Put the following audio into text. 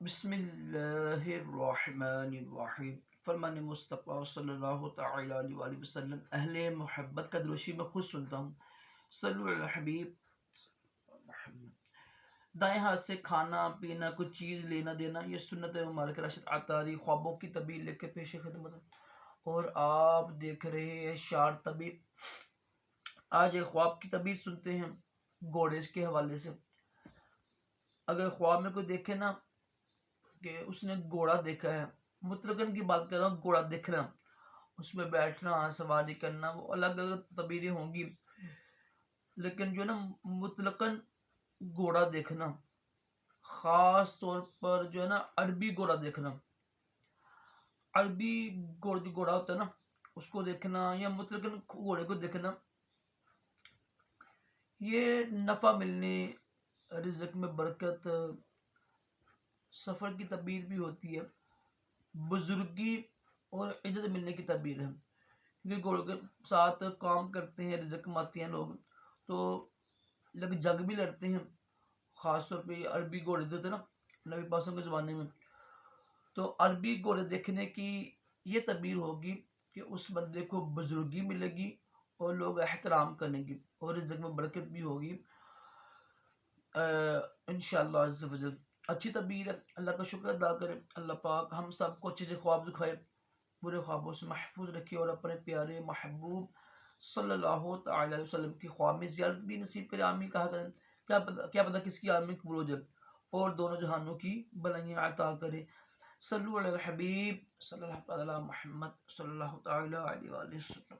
بسم اللہ الرحمن الرحیم فرمان مصطفیٰ صلی اللہ تعالی علیہ وآلہ وسلم اہل محبت کا دروشی میں خود سنتا ہوں۔ صلو علی الحبیب محمد۔ دائیں ہاتھ سے کھانا پینا کچھ چیز لینا دینا یہ سنت مبارک راشد عطاری خوابوں کی تعبیر لے کے پیش خدمت، اور آپ دیکھ رہے ہیں شار طبیب۔ آج ایک خواب کی تعبیر سنتے ہیں گھوڑے کے حوالے سے۔ اگر خواب میں کوئی دیکھے نا کہ اس نے گھوڑا دیکھا ہے، مطلقاً کی بات کر رہا ہوں، گھوڑا دیکھنا، اس میں بیٹھنا، سواری کرنا، وہ الگ الگ تعبیریں ہوں گی، لیکن جو ہے نا مطلقاً گھوڑا دیکھنا، خاص طور پر جو ہے نا عربی گھوڑا دیکھنا، عربی گھوڑا ہوتا ہے نا اس کو دیکھنا، یا مطلقاً گھوڑے کو دیکھنا، یہ نفع ملنے، رزق میں برکت، سفر کی تعبیر بھی ہوتی ہے، بزرگی اور عزت ملنے کی تعبیر ہے، کیونکہ گھوڑوں کے ساتھ کام کرتے ہیں، رزق کماتے ہیں لوگ، تو لوگ جنگ بھی لڑتے ہیں، خاص طور پہ عربی گھوڑے دیتے نا نبی پاسوں کے زمانے میں، تو عربی گھوڑے دیکھنے کی یہ تعبیر ہوگی کہ اس بندے کو بزرگی ملے گی اور لوگ احترام کریں گے اور رزق میں برکت بھی ہوگی انشاءاللہ عز و جل۔ اچھی تعبیر ہے، اللہ کا شکر ادا کریں، اللہ پاک ہم سب کو اچھے سے خواب دکھائے، برے خوابوں سے محفوظ رکھے، اور اپنے پیارے محبوب صلی اللہ تعالی علیہ وسلم کی خواب میں زیارت بھی نصیب کرے، آمین کہا کریں، کیا پتہ کس کی آمین قبول ہو جائے، اور دونوں جہانوں کی بلائیاں عطا کرے۔ صلو علی الحبیب صلی اللہ تعالی علی محمد صلی اللہ تعالی علیہ وآلہ وسلم۔